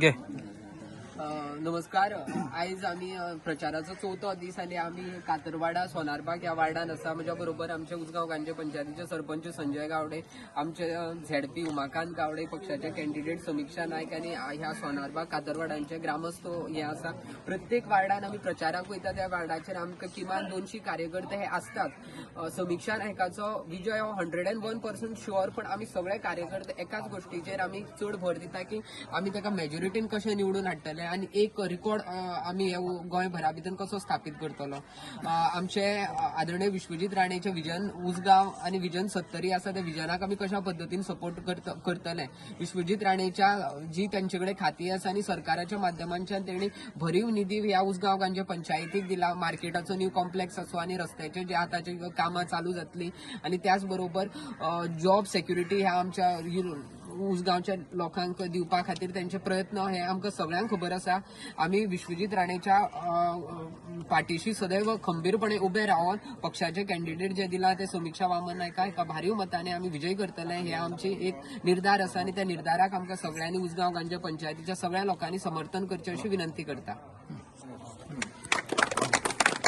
घे. नमस्कार. आयज आम्ही प्रचाराचो चवथो दीस आनी आम्ही कातरवाडा सोनारबाग ह्या वार्डान आसा. म्हज्या बरोबर आमचे उसगांव गांवचे पंचायतीचे सरपंच संजय गावडे, आमचे झेडपी उमाकांत गावडे, पक्षाचे कॅन्डिडेट समीक्षा नायक आनी ह्या सोनारबाग कातरवाडांचे ग्रामस्थ हे आसा. प्रत्येक वार्डान आम्ही प्रचाराक वयता त्या वार्डाचेर आमकां किमान 200 कार्यकर्ते हे असतात. समीक्षा नायकाचो विजय हो 101% शुअर, पण आम्ही सगळे कार्यकर्ते एकाच गोष्टीचेर आम्ही चड भर दिता की आम्ही ताका मेजॉरिटीन कशें निवडून हाडटले आणि एक रिकॉर्ड आम्ही गोंयभरा भितर कसो स्थापीत करतलो. आमचे आदरणीय विश्वजीत राणेचे विजन उसगांव आणि विजन 70 आसा त्या विजनाक आम्ही कशा पद्दतीन सपोर्ट करतले. विश्वजीत राणेच्या जी त्यांच्याकडे खाती आसा आणि सरकाराच्या माध्यमांच्यान तेणी भरीव निधी ह्या उसगांव गांवच्या पंचायतीक दिला. मार्केटाचो न्यू कॉम्प्लेक्स असो आणि रस्त्याचे जे आतांची कामां चालू जातली आणि त्याच बरोबर जॉब सेक्युरिटी ह्या आमच्या उसगांवच्या लोकांक दिवपा खातीर त्यांचे प्रयत्न हे आमकां सगळ्यांक खबर आसा. आम्ही विश्वजीत राणेच्या पाठीशी सदैव खंबीरपणे उभे रावन पक्षाचे कॅन्डिडेट जे दिला ते समीक्षा वामन नायका एका भारीव मताने आम्ही विजयी करतले हे आमची एक निर्धार आसा आणि त्या निर्धाराक आमकां सगळ्यांनी उसगांव गांवच्या पंचायतीच्या सगळ्या लोकांनी समर्थन करचे अशी विनंती करता.